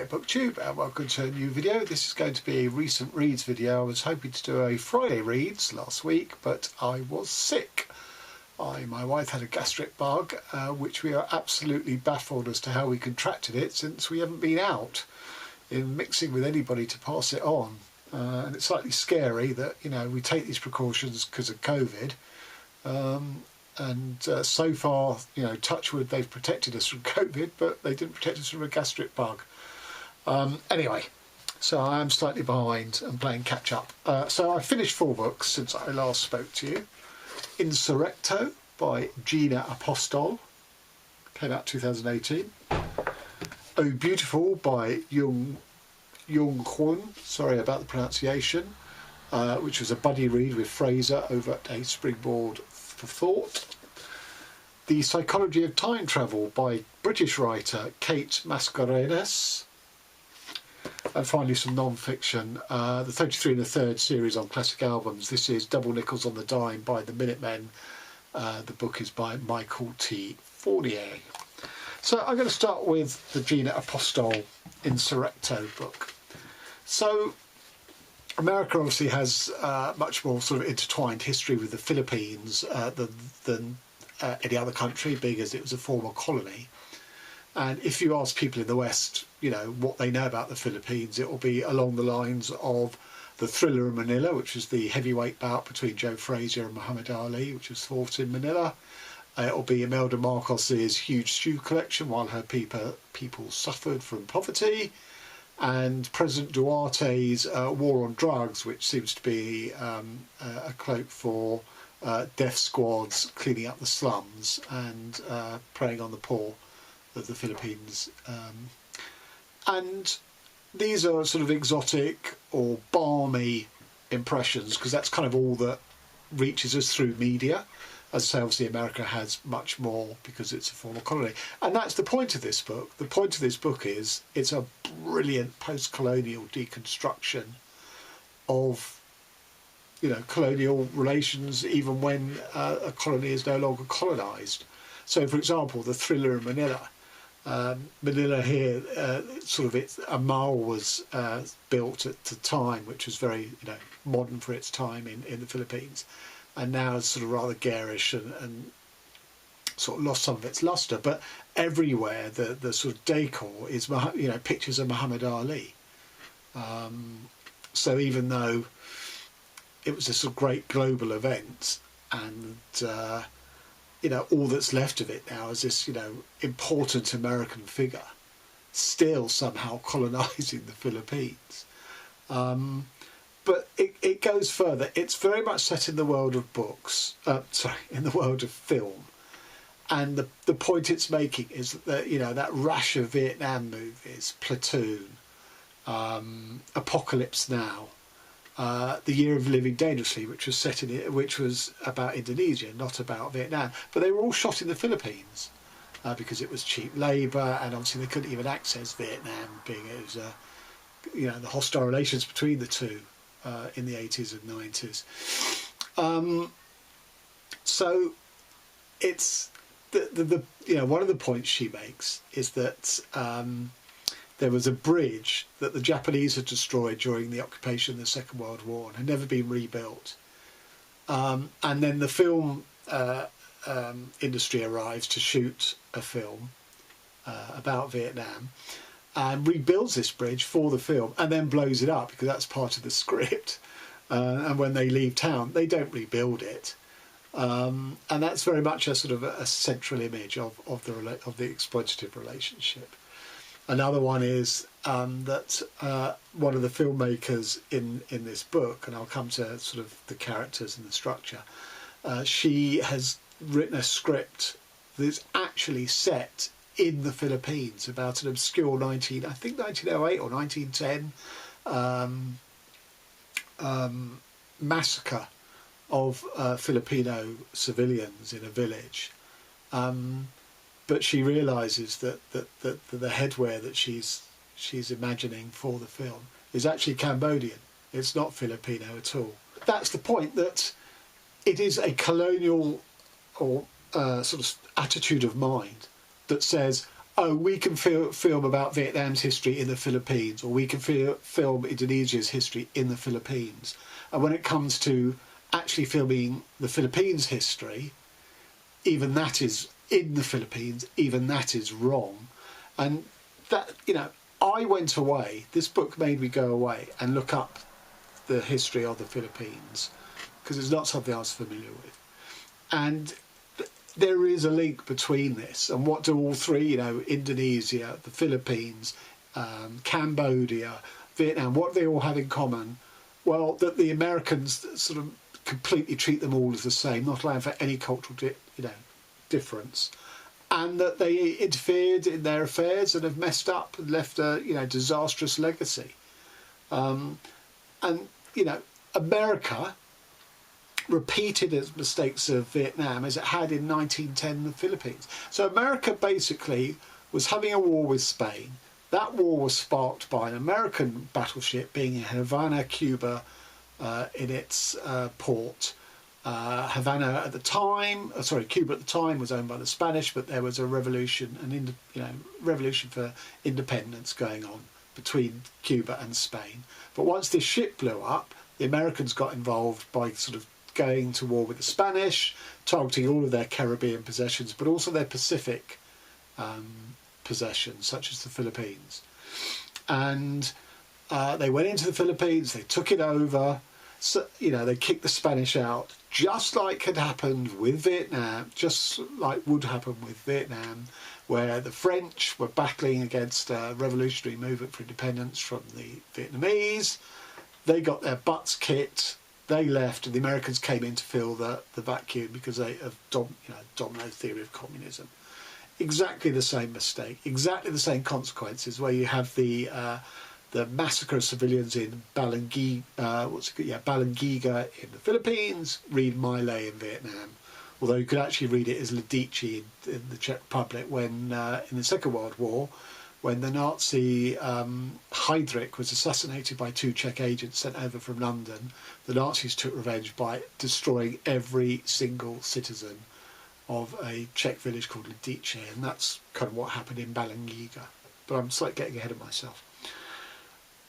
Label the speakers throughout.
Speaker 1: Hi Booktube and welcome to a new video. This is going to be a recent reads video. I was hoping to do a Friday reads last week, but I was sick. My wife had a gastric bug, which we are absolutely baffled as to how we contracted it, since we haven't been out in mixing with anybody to pass it on. And it's slightly scary that, you know, we take these precautions because of COVID. So far, you know, touch wood, they've protected us from COVID, but they didn't protect us from a gastric bug. Anyway, so I am slightly behind and playing catch up. So I finished 4 books since I last spoke to you. Insurrecto by Gina Apostol, came out 2018. Oh Beautiful by Jung Yun, sorry about the pronunciation, which was a buddy read with Fraser over at A Springboard for Thought. The Psychology of Time Travel by British writer Kate Mascarenhas. And finally some non-fiction, the 33 1/3 series on classic albums. This is Double Nickels on the Dime by the Minutemen. The book is by Michael T. Fournier. So I'm going to start with the Gina Apostol Insurrecto book. So America obviously has much more sort of intertwined history with the Philippines than any other country, being as it was a former colony. And if you ask people in the West, you know, what they know about the Philippines, it will be along the lines of the Thriller in Manila, which was the heavyweight bout between Joe Frazier and Muhammad Ali, which was fought in Manila. It will be Imelda Marcos's huge shoe collection while her people suffered from poverty, and President Duarte's war on drugs, which seems to be a cloak for death squads cleaning up the slums and preying on the poor of the Philippines. And these are sort of exotic or balmy impressions, because that's kind of all that reaches us through media. As I say, obviously America has much more because it's a former colony. And that's the point of this book. The point of this book is it's a brilliant post-colonial deconstruction of, you know, colonial relations, even when a colony is no longer colonised. So, for example, the Thriller in Manila. Manila here, a mall was built at the time, which was very, you know, modern for its time in the Philippines, and now it's sort of rather garish and sort of lost some of its lustre. But everywhere, the sort of decor is, you know, pictures of Muhammad Ali. So even though it was a sort of great global event, and you know, all that's left of it now is this, you know, important American figure still somehow colonising the Philippines. But it goes further. It's very much set in the world of books, in the world of film. And the point it's making is that, you know, that rash of Vietnam movies, Platoon, Apocalypse Now, The Year of Living Dangerously, which was about Indonesia, not about Vietnam, but they were all shot in the Philippines because it was cheap labour, and obviously they couldn't even access Vietnam, being it was you know, the hostile relations between the two in the 80s and 90s. So it's the you know, one of the points she makes is that there was a bridge that the Japanese had destroyed during the occupation of the Second World War and had never been rebuilt. And then the film industry arrives to shoot a film about Vietnam and rebuilds this bridge for the film and then blows it up because that's part of the script. And when they leave town, they don't rebuild it. And that's very much a sort of a central image of the exploitative relationship. Another one is that one of the filmmakers in this book, and I'll come to sort of the characters and the structure, she has written a script that's actually set in the Philippines about an obscure 1908 or 1910 massacre of Filipino civilians in a village. But she realises that the headwear that she's imagining for the film is actually Cambodian. It's not Filipino at all. That's the point, that it is a colonial or sort of attitude of mind that says, oh, we can film about Vietnam's history in the Philippines, or we can film Indonesia's history in the Philippines. And when it comes to actually filming the Philippines' history, even that is in the Philippines, even that is wrong. And that, you know, I went away, this book made me go away and look up the history of the Philippines, because it's not something I was familiar with. And there is a link between this and what do all three, you know, Indonesia, the Philippines, Cambodia, Vietnam, what do they all have in common? Well, that the Americans sort of completely treat them all as the same, not allowing for any cultural difference, and that they interfered in their affairs and have messed up and left a, you know, disastrous legacy. And, you know, America repeated its mistakes of Vietnam as it had in 1910 in the Philippines. So America basically was having a war with Spain. That war was sparked by an American battleship being in Havana, Cuba, in its port. Havana at the time, Cuba at the time was owned by the Spanish, but there was a revolution, revolution for independence going on between Cuba and Spain. But once this ship blew up, the Americans got involved by sort of going to war with the Spanish, targeting all of their Caribbean possessions, but also their Pacific possessions, such as the Philippines. And they went into the Philippines, they took it over, so, you know, they kicked the Spanish out, just like had happened with Vietnam, just like would happen with Vietnam, where the French were battling against a revolutionary movement for independence from the Vietnamese. They got their butts kicked, they left, and the Americans came in to fill the vacuum because they have domino theory of communism. Exactly the same mistake, exactly the same consequences, where you have the massacre of civilians in Balangiga in the Philippines, read My Lai in Vietnam. Although you could actually read it as Lidice in the Czech Republic when, in the Second World War, when the Nazi Heydrich was assassinated by 2 Czech agents sent over from London. The Nazis took revenge by destroying every single citizen of a Czech village called Lidice, and that's kind of what happened in Balangiga. But I'm slightly getting ahead of myself.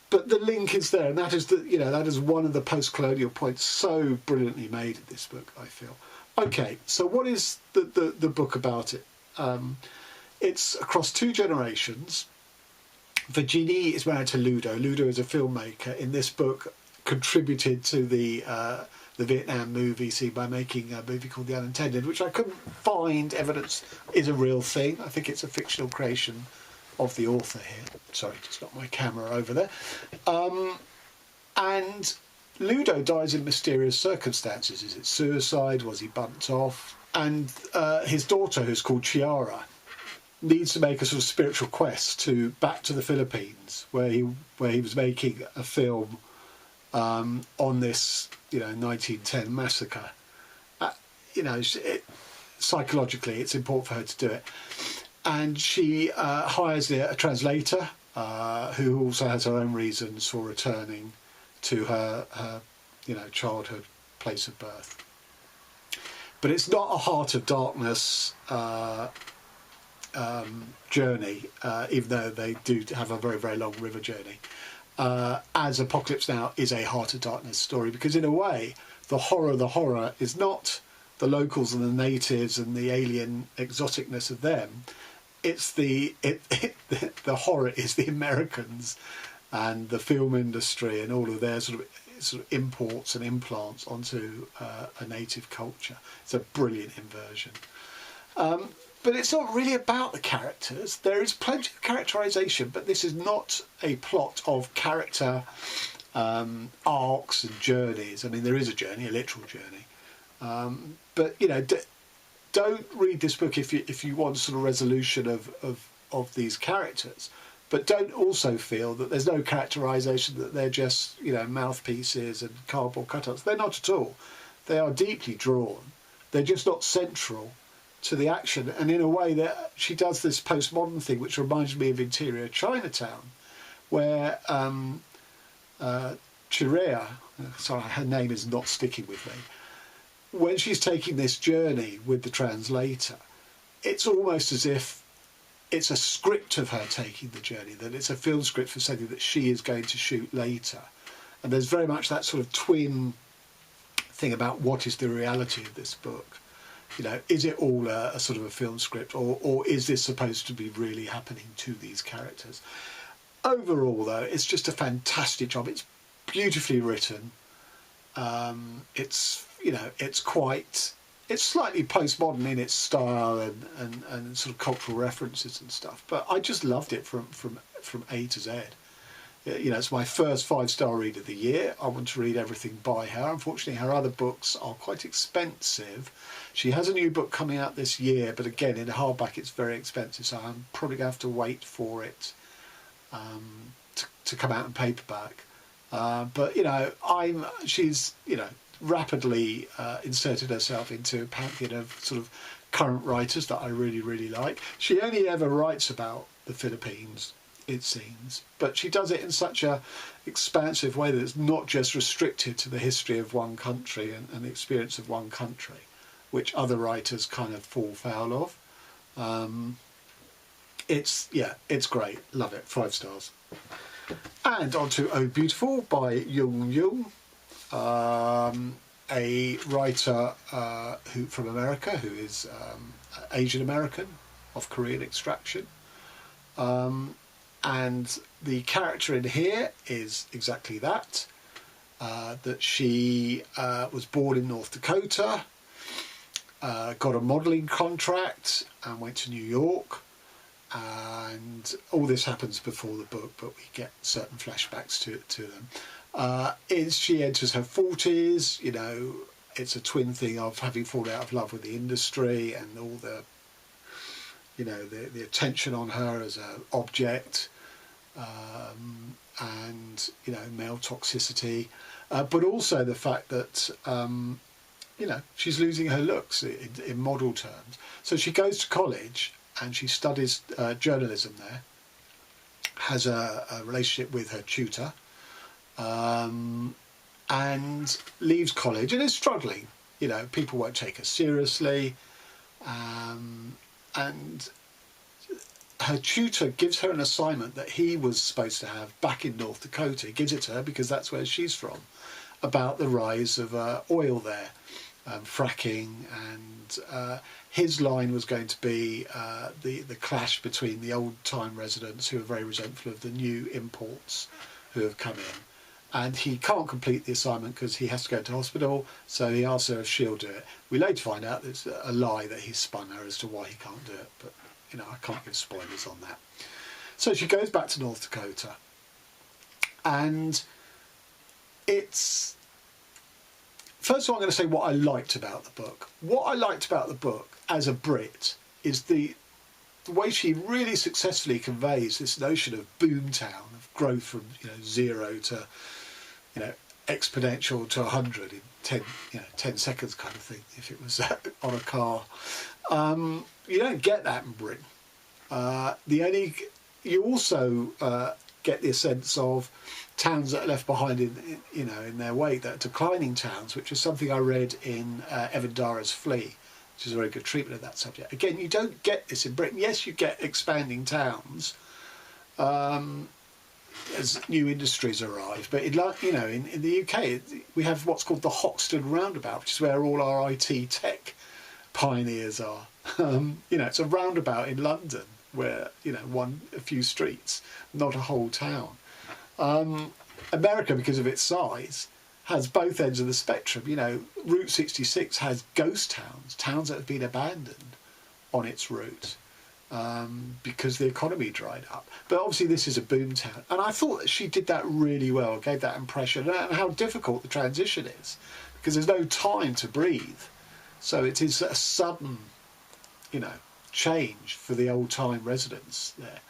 Speaker 1: But the link is there, and that is that is one of the post-colonial points so brilliantly made in this book, I feel. Okay, so what is the book about it? It's across 2 generations. Virginie is married to Ludo. Ludo is a filmmaker. In this book, contributed to the Vietnam movie scene by making a movie called The Unintended, which I couldn't find evidence is a real thing. I think it's a fictional creation of the author here. Sorry, just got my camera over there. And Ludo dies in mysterious circumstances. Is it suicide? Was he bumped off? And his daughter, who's called Chiara, needs to make a sort of spiritual quest back to the Philippines, where he was making a film on this 1910 massacre. Psychologically, it's important for her to do it, and she hires a translator who also has her own reasons for returning to her childhood place of birth. But it's not a Heart of Darkness journey, even though they do have a very, very long river journey, as Apocalypse Now is a Heart of Darkness story, because in a way the horror is not the locals and the natives and the alien exoticness of them. It's the horror is the Americans and the film industry and all of their sort of imports and implants onto a native culture. It's a brilliant inversion. But it's not really about the characters. There is plenty of characterisation, but this is not a plot of character arcs and journeys. I mean, there is a journey, a literal journey. But don't read this book if you want sort of resolution of these characters. But don't also feel that there's no characterisation, that they're just mouthpieces and cardboard cutouts. They're not at all. They are deeply drawn. They're just not central to the action, and in a way that she does this postmodern thing which reminds me of Interior Chinatown, where Chirea, sorry, her name is not sticking with me, when she's taking this journey with the translator, it's almost as if it's a script of her taking the journey, that it's a film script for something that she is going to shoot later. And there's very much that sort of twin thing about what is the reality of this book. You know, is it all a sort of a film script, or is this supposed to be really happening to these characters? Overall, though, it's just a fantastic job. It's beautifully written. It's, you know, it's slightly postmodern in its style and sort of cultural references and stuff. But I just loved it from A to Z. You know, it's my first 5-star read of the year. I want to read everything by her. Unfortunately, her other books are quite expensive. She has a new book coming out this year, but again, in hardback, it's very expensive. So I'm probably going to have to wait for it to come out in paperback. But, you know, she's, you know, rapidly inserted herself into a pantheon of sort of current writers that I really, really like. She only ever writes about the Philippines, it seems, but she does it in such a expansive way that it's not just restricted to the history of one country and the experience of one country, which other writers kind of fall foul of. It's great. Love it. 5 stars. And on to Oh Beautiful by Jung Yun, a writer from America who is Asian American of Korean extraction. And the character in here is exactly that, that she was born in North Dakota, got a modelling contract and went to New York, and all this happens before the book, but we get certain flashbacks to them. She enters her 40s, you know, it's a twin thing of having fallen out of love with the industry and all the, you know, the attention on her as an object, and, you know, male toxicity, but also the fact that, you know, she's losing her looks in model terms. So she goes to college and she studies journalism there, has a relationship with her tutor, and leaves college and is struggling. You know, people won't take her seriously, and her tutor gives her an assignment that he was supposed to have back in North Dakota. He gives it to her because that's where she's from, about the rise of oil there, fracking, and his line was going to be the clash between the old-time residents who are very resentful of the new imports who have come in. And he can't complete the assignment because he has to go to hospital, so he asks her if she'll do it. We later find out that it's a lie that he's spun her as to why he can't do it, but, you know, I can't give spoilers on that. So she goes back to North Dakota, and it's... First of all, I'm going to say what I liked about the book. What I liked about the book as a Brit is the way she really successfully conveys this notion of boomtown, of growth from, you know, 0 to, you know, exponential to 100 in 10 seconds kind of thing, if it was on a car. You don't get that in Britain. You also get the sense of towns that are left behind in their wake, that are declining towns, which is something I read in Evan Dara's Flea, which is a very good treatment of that subject. Again, you don't get this in Britain. Yes, you get expanding towns as new industries arrive, but in the UK we have what's called the Hoxton Roundabout, which is where all our IT tech pioneers are. It's a roundabout in London where, a few streets, not a whole town. America, because of its size, has both ends of the spectrum. Route 66 has ghost towns that have been abandoned on its route because the economy dried up. But obviously this is a boom town, and I thought that she did that really well, gave that impression, and how difficult the transition is, because there's no time to breathe. So it is a sudden, change for the old-time residents there.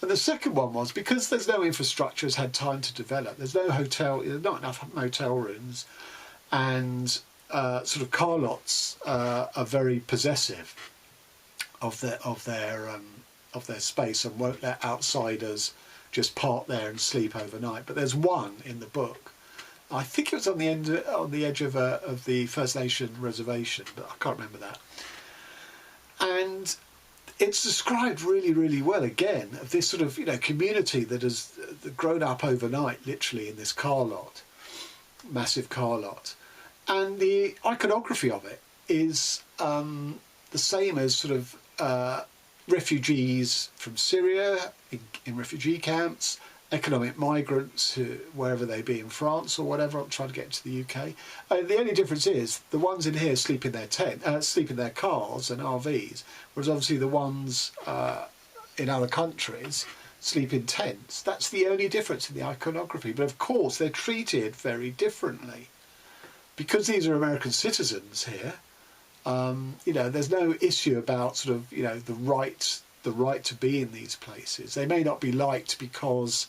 Speaker 1: And the second one was, because there's no infrastructure has had time to develop, there's no hotel, there's not enough motel rooms, and sort of car lots are very possessive of their space and won't let outsiders just park there and sleep overnight. But there's one in the book. I think it was on the edge of the First Nation reservation, but I can't remember that. And it's described really, really well, again, of this sort of, community that has grown up overnight, literally, in this car lot, massive car lot. And the iconography of it is the same as sort of refugees from Syria in refugee camps, economic migrants, wherever they be in France or whatever, I'm trying to get into the UK. The only difference is the ones in here sleep in their sleep in their cars and RVs, whereas obviously the ones in other countries sleep in tents. That's the only difference in the iconography. But of course, they're treated very differently. Because these are American citizens here, there's no issue about sort of, the right to be in these places. They may not be liked because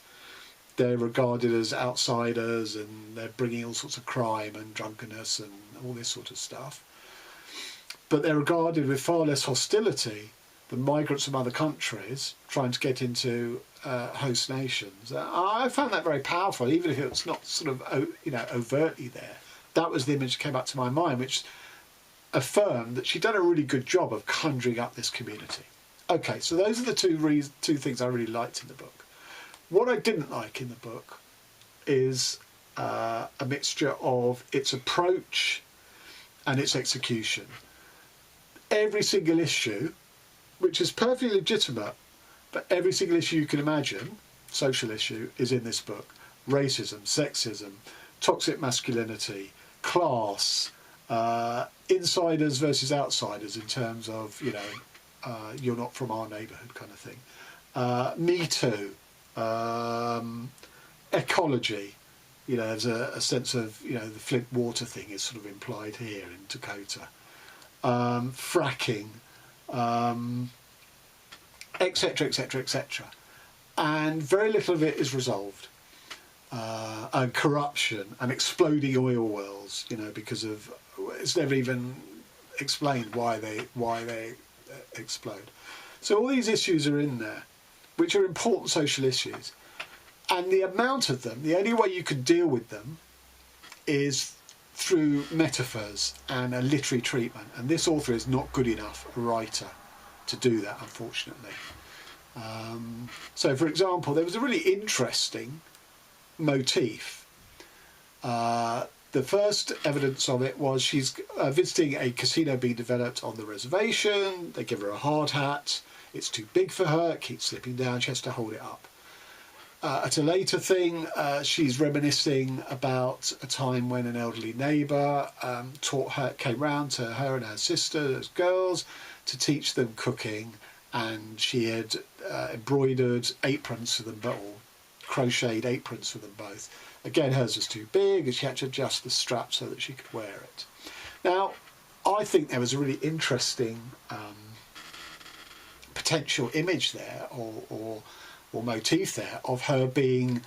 Speaker 1: they're regarded as outsiders and they're bringing all sorts of crime and drunkenness and all this sort of stuff. But they're regarded with far less hostility than migrants from other countries trying to get into host nations. I found that very powerful, even if it's not sort of, overtly there. That was the image that came up to my mind, which affirmed that she'd done a really good job of conjuring up this community. Okay, so those are the two things I really liked in the book. What I didn't like in the book is a mixture of its approach and its execution. Every single issue, which is perfectly legitimate, but every single issue you can imagine, social issue, is in this book. Racism, sexism, toxic masculinity, class, insiders versus outsiders in terms of, you're not from our neighbourhood kind of thing. Me Too. Ecology, there's a sense of, the Flint water thing is sort of implied here in Dakota. Fracking, etc, etc, etc. And very little of it is resolved. And corruption and exploding oil wells, because of, it's never even explained why they explode. So all these issues are in there, which are important social issues. And the amount of them, the only way you can deal with them is through metaphors and a literary treatment. And this author is not good enough a writer to do that, unfortunately. So, for example, there was a really interesting motif. The first evidence of it was she's visiting a casino being developed on the reservation. They give her a hard hat. It's too big for her. It keeps slipping down. She has to hold it up. At a later thing, she's reminiscing about a time when an elderly neighbour came round to her and her sister as girls to teach them cooking, and she had embroidered aprons for them, or crocheted aprons for them both. Again, hers was too big, and she had to adjust the strap so that she could wear it. Now, I think there was a really interesting potential image there, or motif there, of her being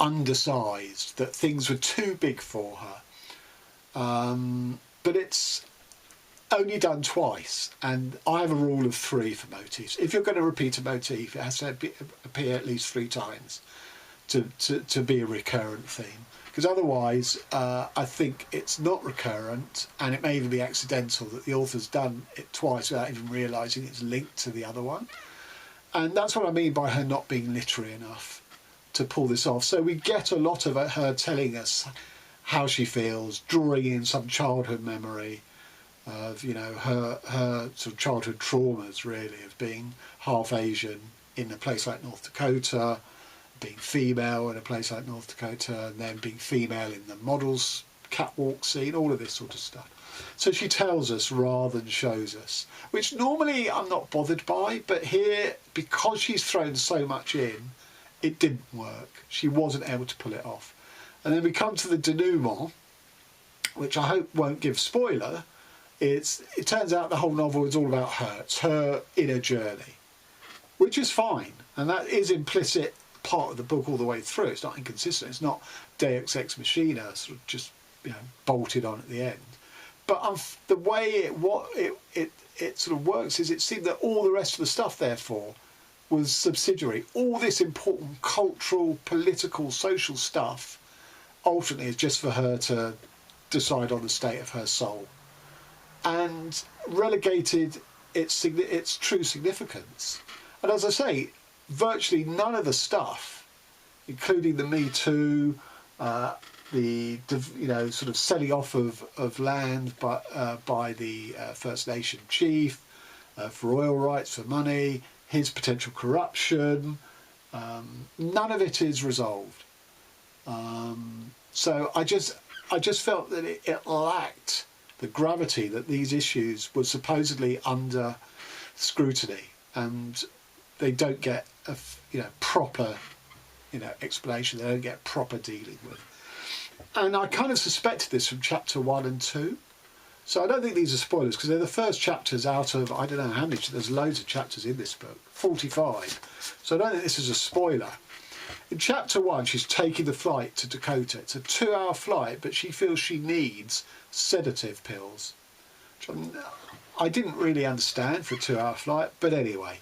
Speaker 1: undersized, that things were too big for her. But it's only done twice, and I have a rule of 3 for motifs. If you're going to repeat a motif, it has to appear at least 3 times to be a recurrent theme, because otherwise I think it's not recurrent, and it may even be accidental that the author's done it twice without even realising it's linked to the other one. And that's what I mean by her not being literary enough to pull this off. So we get a lot of her telling us how she feels, drawing in some childhood memory of, her sort of childhood traumas, really, of being half Asian in a place like North Dakota, being female in a place like North Dakota, and then being female in the models catwalk scene, all of this sort of stuff. So she tells us rather than shows us, which normally I'm not bothered by, but here, because she's thrown so much in, it didn't work. She wasn't able to pull it off. And then we come to the denouement, which I hope won't give spoiler. It turns out the whole novel is all about her. It's her inner journey, which is fine. And that is implicit part of the book all the way through. It's not inconsistent. It's not Deus Ex Machina, sort of just bolted on at the end. But the way it sort of works is it seemed that all the rest of the stuff, therefore, was subsidiary. All this important cultural, political, social stuff ultimately is just for her to decide on the state of her soul. And relegated its true significance. And as I say, virtually none of the stuff, including the Me Too, the sort of selling off of land by the First Nation chief for oil rights, for money, his potential corruption, none of it is resolved. So I just felt that it lacked the gravity that these issues were supposedly under scrutiny, and they don't get a proper explanation. They don't get proper dealing with. And I kind of suspected this from chapter 1 and 2. So I don't think these are spoilers, because they're the first chapters out of, I don't know how many, there's loads of chapters in this book, 45. So I don't think this is a spoiler. In chapter 1, she's taking the flight to Dakota. It's a 2-hour flight, but she feels she needs sedative pills, which I didn't really understand for a 2-hour flight, but anyway.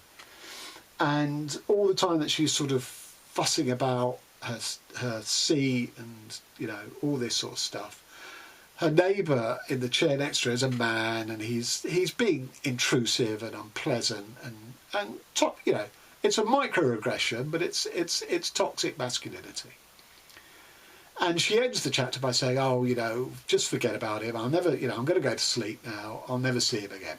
Speaker 1: And all the time that she's sort of fussing about her sea and, all this sort of stuff, her neighbour in the chair next to her is a man, and he's being intrusive and unpleasant and it's a microaggression, but it's toxic masculinity. And she ends the chapter by saying, just forget about him. I'm going to go to sleep now. I'll never see him again.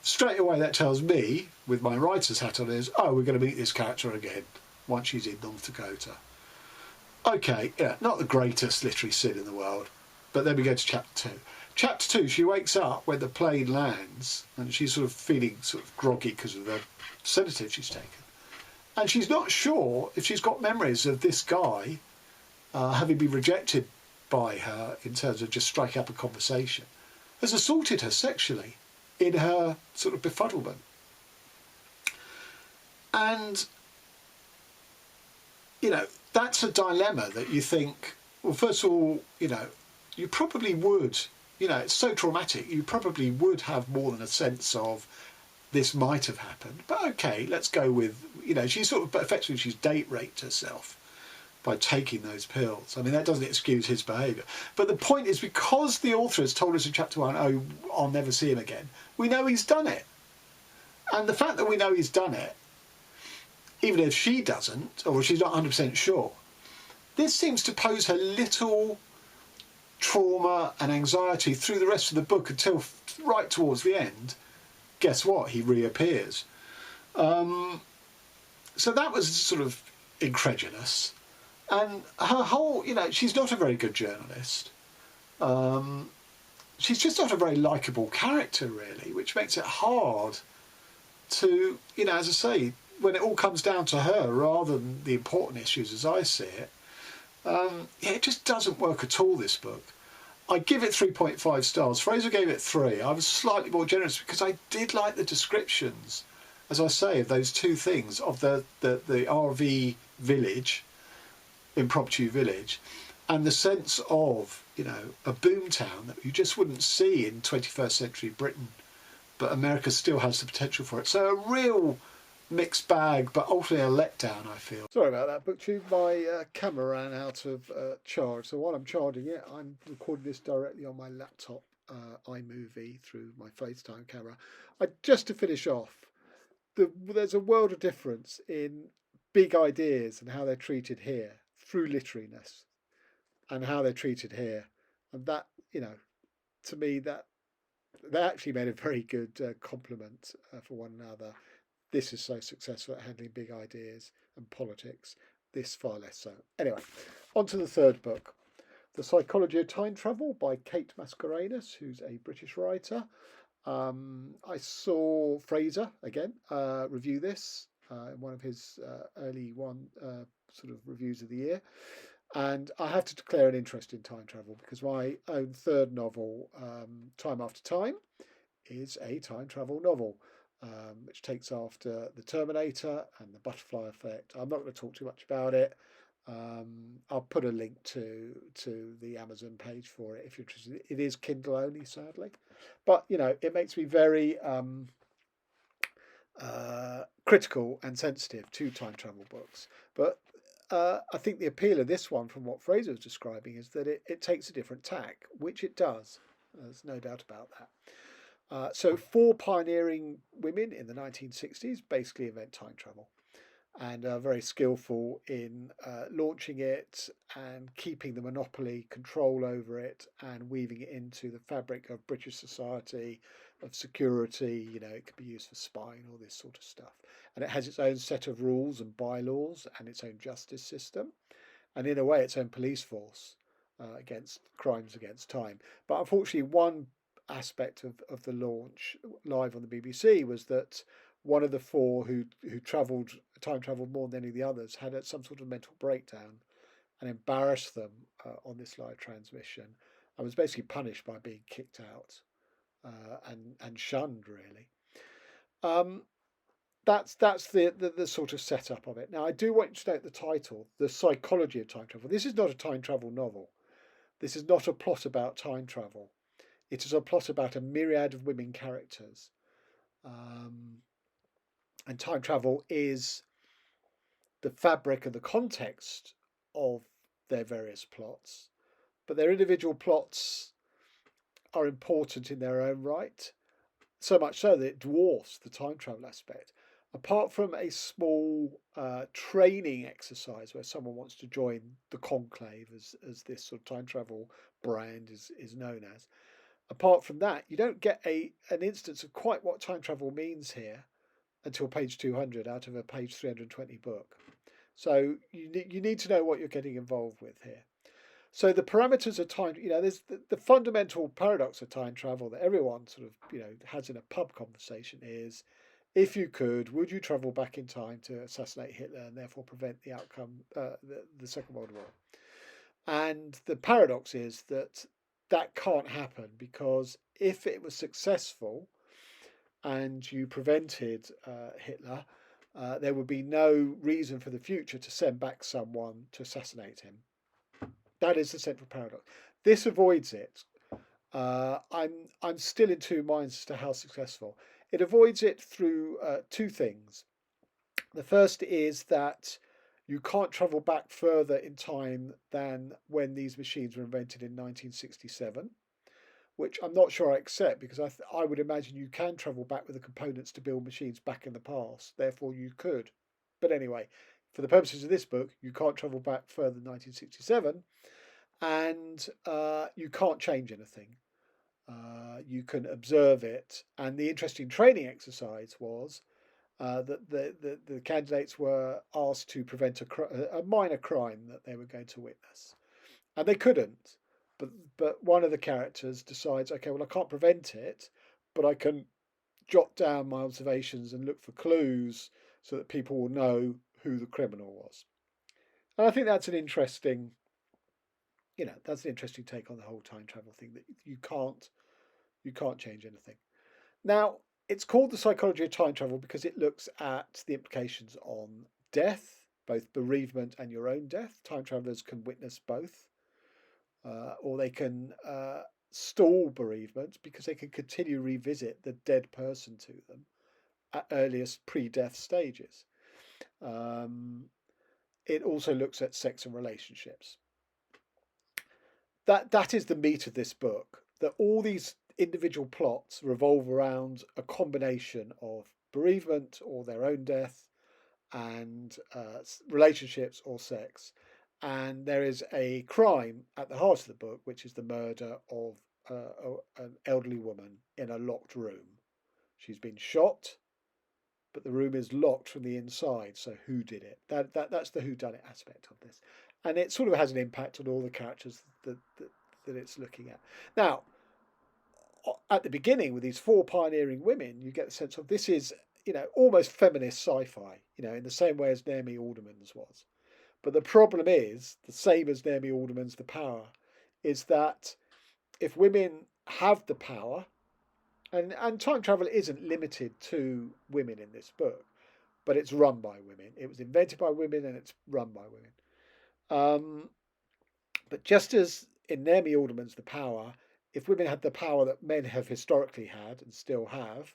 Speaker 1: Straight away, that tells me, with my writer's hat on, we're going to meet this character again once she's in North Dakota. Okay, not the greatest literary sin in the world. But then we go to chapter 2. Chapter 2, she wakes up when the plane lands, and she's sort of feeling sort of groggy because of the sedative she's taken. And she's not sure if she's got memories of this guy having been rejected by her in terms of just striking up a conversation, has assaulted her sexually in her sort of befuddlement. And, that's a dilemma that you think, well, first of all, you probably would, it's so traumatic, you probably would have more than a sense of this might have happened. But okay, let's go with, she's sort of, effectively she's date raped herself by taking those pills. I mean, that doesn't excuse his behaviour. But the point is, because the author has told us in chapter 1, I'll never see him again, we know he's done it. And the fact that we know he's done it, even if she doesn't, or she's not 100% sure, this seems to pose her little trauma and anxiety through the rest of the book until right towards the end. Guess what? He reappears. So that was sort of incredulous. And her whole, she's not a very good journalist. She's just not a very likeable character, really, which makes it hard to, as I say, when it all comes down to her rather than the important issues as I see it, it just doesn't work at all, this book. I give it 3.5 stars. Fraser gave it 3. I was slightly more generous because I did like the descriptions, as I say, of those two things, of the RV village, impromptu village, and the sense of, a boomtown that you just wouldn't see in 21st century Britain, but America still has the potential for it. So a real mixed bag, but ultimately a letdown, I feel. Sorry about that, BookTube. My camera ran out of charge, so while I'm charging it, I'm recording this directly on my laptop iMovie through my FaceTime camera. Just to finish off, there's a world of difference in big ideas and how they're treated here through literariness, and how they're treated here, and that, to me, that they actually made a very good compliment for one another. This is so successful at handling big ideas and politics, this far less so. Anyway, on to the third book, The Psychology of Time Travel by Kate Mascarenhas, who's a British writer. I saw Fraser, again, review this in one of his early sort of reviews of the year. And I have to declare an interest in time travel because my own third novel, Time After Time, is a time travel novel. Which takes after The Terminator and The Butterfly Effect. I'm not going to talk too much about it. I'll put a link to the Amazon page for it if you're interested. It is Kindle only, sadly. But, it makes me very critical and sensitive to time travel books. But I think the appeal of this one, from what Fraser was describing, is that it takes a different tack, which it does. There's no doubt about that. So 4 pioneering women in the 1960s basically invent time travel, and are very skillful in launching it and keeping the monopoly control over it and weaving it into the fabric of British society, of security. It can be used for spying, all this sort of stuff. And it has its own set of rules and bylaws and its own justice system, and in a way its own police force against crimes against time. But unfortunately, one aspect of the launch live on the BBC was that one of the four who time travelled more than any of the others had some sort of mental breakdown and embarrassed them on this live transmission, and was basically punished by being kicked out and shunned, really. That's the sort of setup of it. Now, I do want you to note the title, The Psychology of Time Travel. This is not a time travel novel. This is not a plot about time travel. It is a plot about a myriad of women characters. And time travel is the fabric and the context of their various plots. But their individual plots are important in their own right, so much so that it dwarfs the time travel aspect. Apart from a small training exercise where someone wants to join the conclave, as this sort of time travel brand is known as, apart from that, you don't get an instance of quite what time travel means here until page 200 out of a page 320 book. So you need to know what you're getting involved with here. So the parameters of time, there's the fundamental paradox of time travel that everyone sort of, has in a pub conversation is, if you could, would you travel back in time to assassinate Hitler and therefore prevent the outcome, the Second World War? And the paradox is that can't happen, because if it was successful and you prevented Hitler, there would be no reason for the future to send back someone to assassinate him. That is the central paradox. This avoids it. I'm still in two minds as to how successful. It avoids it through two things. The first is that you can't travel back further in time than when these machines were invented in 1967, which I'm not sure I accept, because I would imagine you can travel back with the components to build machines back in the past. Therefore, you could. But anyway, for the purposes of this book, you can't travel back further than 1967, and you can't change anything. You can observe it. And the interesting training exercise was that the candidates were asked to prevent a minor crime that they were going to witness. And they couldn't. But one of the characters decides, okay, well, I can't prevent it, but I can jot down my observations and look for clues so that people will know who the criminal was. And I think that's an interesting take on the whole time travel thing, that you can't change anything. Now, it's called The Psychology of Time Travel because it looks at the implications on death, both bereavement and your own death. Time travelers can witness both, or they can stall bereavement because they can continue to revisit the dead person to them at earliest pre-death stages. It also looks at sex and relationships. That is the meat of this book, that all these individual plots revolve around a combination of bereavement or their own death and relationships or sex. And there is a crime at the heart of the book, which is the murder of an elderly woman in a locked room. She's been shot, but the room is locked from the inside. So who did it? That's the whodunit aspect of this, and it sort of has an impact on all the characters that it's looking at. Now, at the beginning, with these 4 pioneering women, you get the sense of this is almost feminist sci-fi, in the same way as Naomi Alderman's was. But the problem is, the same as Naomi Alderman's The Power, is that if women have the power, and time travel isn't limited to women in this book, but it's run by women. It was invented by women and it's run by women. But just as in Naomi Alderman's The Power, if women had the power that men have historically had and still have,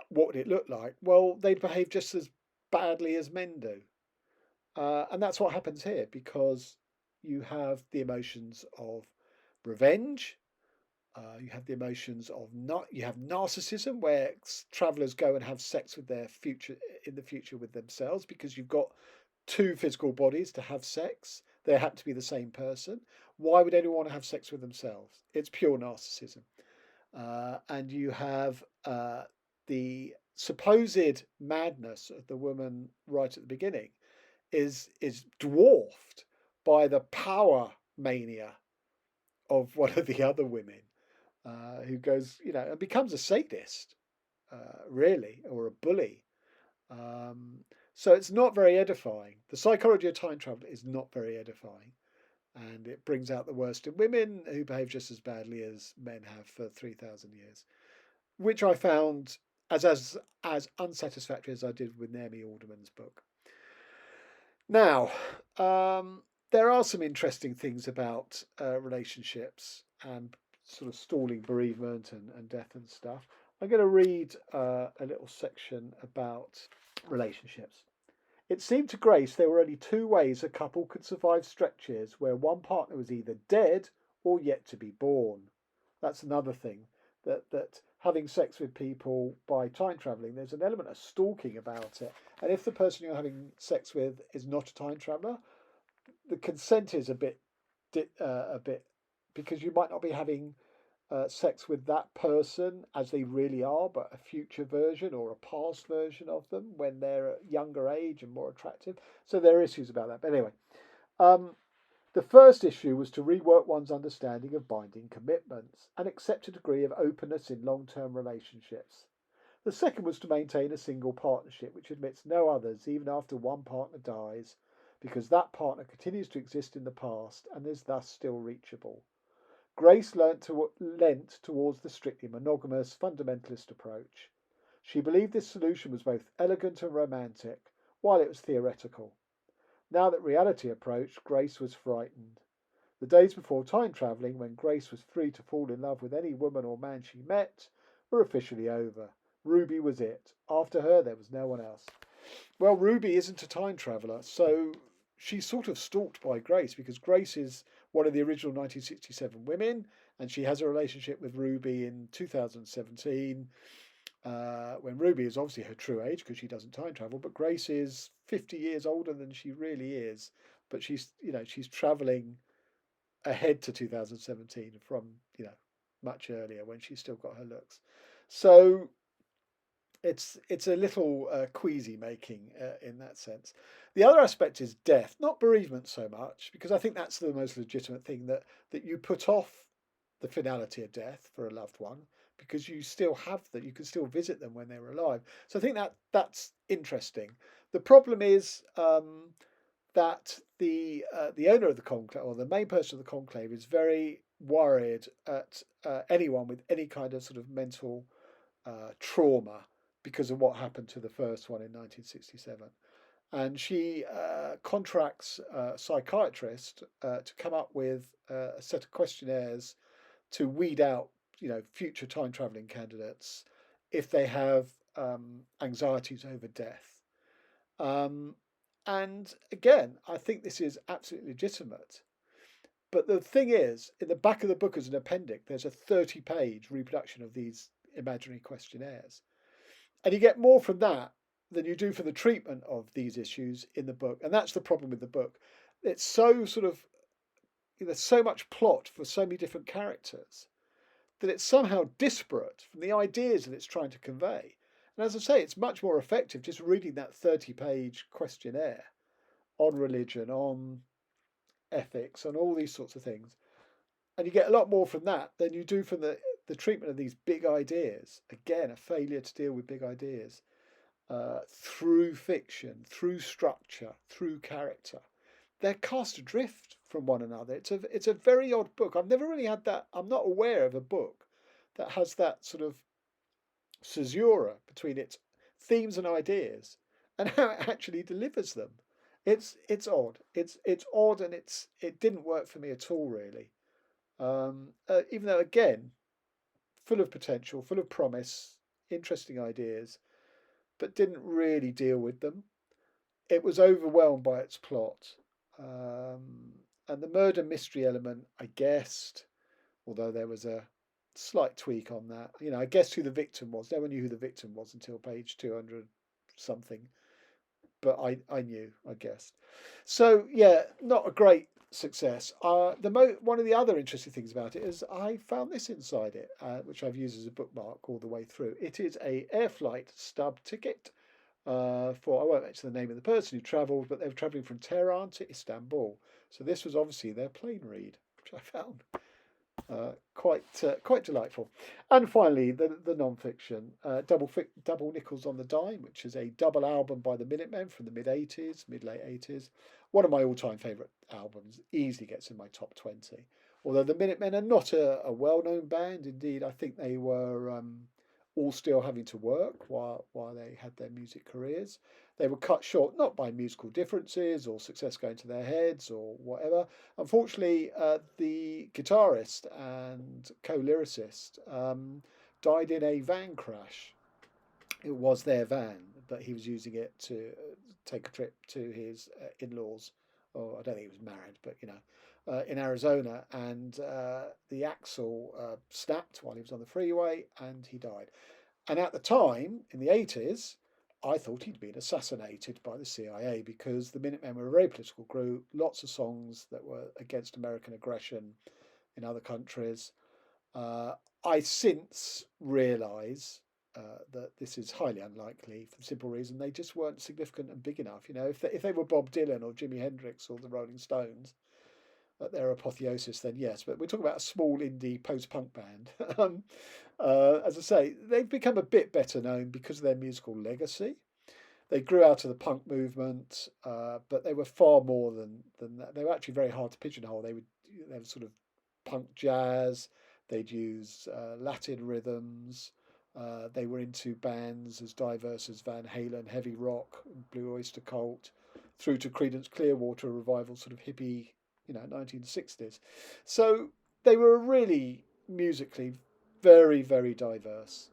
Speaker 1: what would it look like? Well, they'd behave just as badly as men do. And that's what happens here, because you have the emotions of revenge, You have the emotions of you have narcissism, where travellers go and have sex with their future in the future with themselves, because you've got two physical bodies to have sex. They happen to be the same person. Why would anyone want to have sex with themselves? It's pure narcissism. And you have the supposed madness of the woman right at the beginning is dwarfed by the power mania of one of the other women, who goes, and becomes a sadist, really, or a bully. So it's not very edifying. The psychology of time travel is not very edifying, and it brings out the worst in women, who behave just as badly as men have for 3,000 years, which I found as unsatisfactory as I did with Naomi Alderman's book. Now, there are some interesting things about relationships and sort of stalling bereavement and death and stuff. I'm going to read a little section about relationships. It seemed to Grace there were only two ways a couple could survive stretches where one partner was either dead or yet to be born. That's another thing, that having sex with people by time travelling, there's an element of stalking about it. And if the person you're having sex with is not a time traveller, the consent is a bit, because you might not be having sex with that person as they really are, but a future version or a past version of them when they're at younger age and more attractive. So there are issues about that. But anyway, the first issue was to rework one's understanding of binding commitments and accept a degree of openness in long-term relationships. The second was to maintain a single partnership which admits no others even after one partner dies, because that partner continues to exist in the past and is thus still reachable. Grace lent towards the strictly monogamous fundamentalist approach. She believed this solution was both elegant and romantic, while it was theoretical. Now that reality approached, Grace was frightened. The days before time travelling, when Grace was free to fall in love with any woman or man she met, were officially over. Ruby was it. After her, there was no one else. Well, Ruby isn't a time traveller, so she's sort of stalked by Grace, because Grace is one of the original 1967 women, and she has a relationship with Ruby in 2017, when Ruby is obviously her true age because she doesn't time travel, but Grace is 50 years older than she really is, but she's travelling ahead to 2017 from much earlier when she's still got her looks. So it's a little queasy making in that sense. The other aspect is death, not bereavement so much, because I think that's the most legitimate thing, that you put off the finality of death for a loved one because you still have that, you can still visit them when they're alive. So I think that's interesting. The problem is that the owner of the conclave, or the main person of the conclave, is very worried at anyone with any kind of sort of mental trauma because of what happened to the first one in 1967. And she contracts a psychiatrist to come up with a set of questionnaires to weed out, future time travelling candidates if they have anxieties over death. And again, I think this is absolutely legitimate. But the thing is, in the back of the book as an appendix, there's a 30-page reproduction of these imaginary questionnaires. And you get more from that than you do for the treatment of these issues in the book. And that's the problem with the book. It's so sort of, there's so much plot for so many different characters that it's somehow disparate from the ideas that it's trying to convey. And as I say, it's much more effective just reading that 30-page questionnaire on religion, on ethics, on all these sorts of things. And you get a lot more from that than you do from the treatment of these big ideas. Again, a failure to deal with big ideas through fiction, through structure, through character. They're cast adrift from one another. It's a very odd book. I've never really had that. I'm not aware of a book that has that sort of caesura between its themes and ideas and how it actually delivers them. It's odd. It's odd, and it didn't work for me at all, really. Even though, again, full of potential, full of promise, interesting ideas, but didn't really deal with them. It was overwhelmed by its plot. And the murder mystery element, I guessed, although there was a slight tweak on that. I guessed who the victim was. No one knew who the victim was until page 200 something. But I knew, I guessed. So yeah, not a great success. One of the other interesting things about it is I found this inside it, which I've used as a bookmark all the way through. It is a air flight stub ticket for, I won't mention the name of the person who travelled, but they were travelling from Tehran to Istanbul. So this was obviously their plane read, which I found quite delightful. And finally, the non-fiction, Double Nickels on the Dime, which is a double album by the Minutemen from the mid-late 80s. One of my all-time favourite albums, easily gets in my top 20. Although the Minutemen are not a well-known band. Indeed, I think they were all still having to work while they had their music careers. They were cut short not by musical differences or success going to their heads or whatever. Unfortunately, the guitarist and co-lyricist died in a van crash. It was their van, but he was using it to take a trip to his in-laws. Or I don't think he was married, but in Arizona, and the axle snapped while he was on the freeway, and he died. And at the time, in the 80s, I thought he'd been assassinated by the CIA because the Minutemen were a very political group, lots of songs that were against American aggression in other countries. I since realise that this is highly unlikely for the simple reason they just weren't significant and big enough. If they were Bob Dylan or Jimi Hendrix or the Rolling Stones at their apotheosis, then yes. But we're talking about a small indie post-punk band. As I say, they've become a bit better known because of their musical legacy. They grew out of the punk movement, but they were far more than that. They were actually very hard to pigeonhole. They were sort of punk jazz. They'd use Latin rhythms. They were into bands as diverse as Van Halen, heavy rock, Blue Oyster Cult, through to Creedence Clearwater Revival, sort of hippie, 1960s. So they were really musically very, very diverse.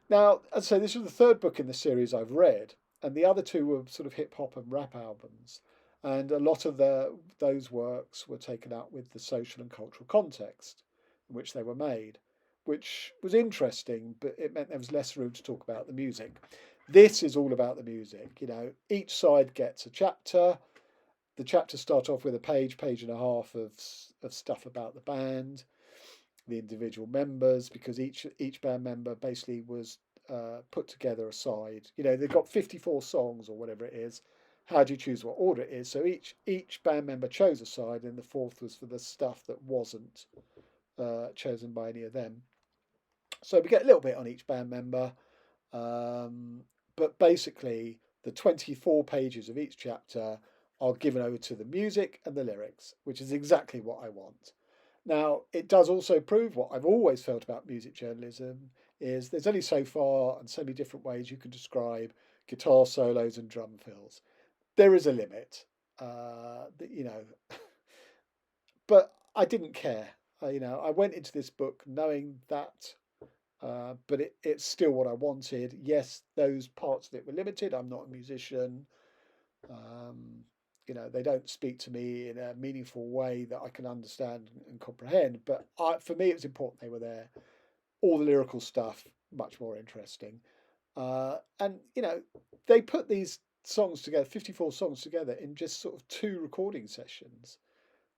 Speaker 1: Now, as I say, this was the third book in the series I've read, and the other two were sort of hip hop and rap albums. And a lot of those works were taken out with the social and cultural context in which they were made, which was interesting, but it meant there was less room to talk about the music. This is all about the music. Each side gets a chapter. The chapters start off with a page and a half of stuff about the band, the individual members, because each band member basically was put together a side. They've got 54 songs or whatever it is. How do you choose what order it is? So each band member chose a side, and the fourth was for the stuff that wasn't chosen by any of them. So we get a little bit on each band member, but basically the 24 pages of each chapter are given over to the music and the lyrics, which is exactly what I want. Now, it does also prove what I've always felt about music journalism is there's only so far and so many different ways you can describe guitar solos and drum fills. There is a limit, but I didn't care. I went into this book knowing that, but it's still what I wanted. Yes, those parts of it were limited. I'm not a musician. They don't speak to me in a meaningful way that I can understand and comprehend. But for me, it was important they were there. All the lyrical stuff, much more interesting. And they put these songs together, 54 songs together, in just sort of 2 recording sessions.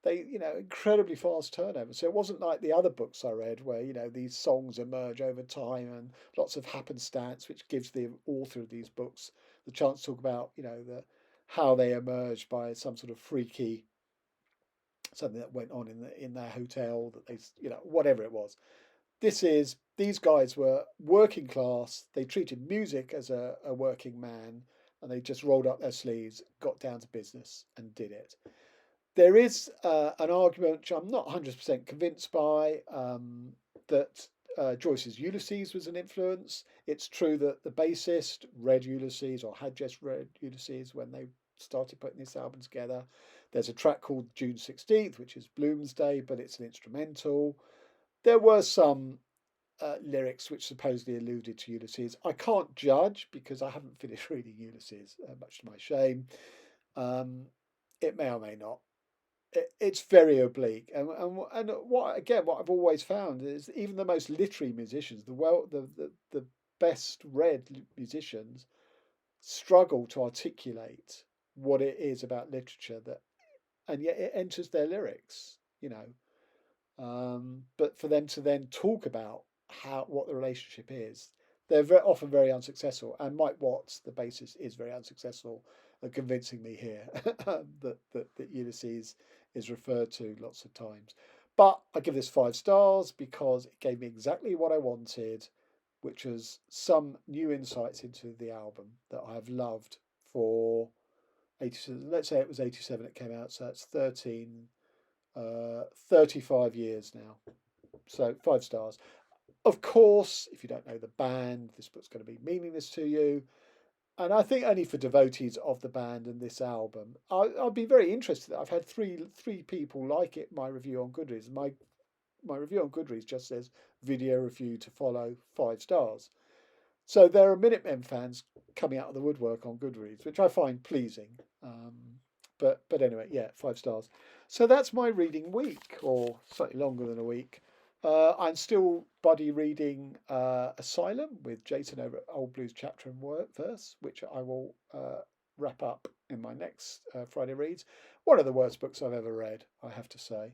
Speaker 1: They, incredibly fast turnover. So it wasn't like the other books I read where, these songs emerge over time and lots of happenstance, which gives the author of these books the chance to talk about, how they emerged by some sort of freaky something that went on in their hotel that they, whatever it was. These guys were working class. They treated music as a working man, and they just rolled up their sleeves, got down to business, and did it. There is an argument which I'm not 100% convinced by, that Joyce's Ulysses was an influence. It's true that the bassist read Ulysses, or had just read Ulysses when they started putting this album together. There's a track called June 16th, which is Bloomsday, but it's an instrumental. There were some lyrics which supposedly alluded to Ulysses. I can't judge because I haven't finished reading Ulysses, much to my shame. It may or may not. it's very oblique, and what I've always found is even the most literary musicians, the best read musicians, struggle to articulate what it is about literature that, and yet it enters their lyrics, you know. But for them to then talk about what the relationship is, they're often very unsuccessful. And Mike Watts, the bassist, is very unsuccessful at convincing me here that Ulysses is referred to lots of times. But I give this 5 stars because it gave me exactly what I wanted, which was some new insights into the album that I have loved for 87. Let's say it was 87 it came out, so it's 35 years now. So 5 stars. Of course, if you don't know the band, this book's going to be meaningless to you. And I think only for devotees of the band and this album. I'll be very interested. I've had three people like it. My review on Goodreads. My review on Goodreads just says video review to follow, 5 stars. So there are Minutemen fans coming out of the woodwork on Goodreads, which I find pleasing. But anyway, yeah, 5 stars. So that's my reading week, or slightly longer than a week. I'm still buddy reading Asylum with Jason over at Old Blues Chapter and Verse, which I will wrap up in my next Friday reads. One of the worst books I've ever read, I have to say,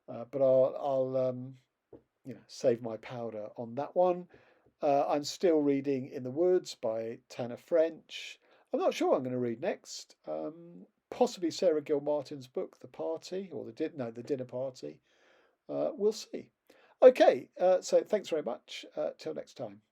Speaker 1: but I'll save my powder on that one. I'm still reading In the Woods by Tanner French. I'm not sure what I'm going to read next. Possibly Sarah Gilmartin's book, The Party, or the Dinner Party. We'll see. Okay, so thanks very much. Till next time.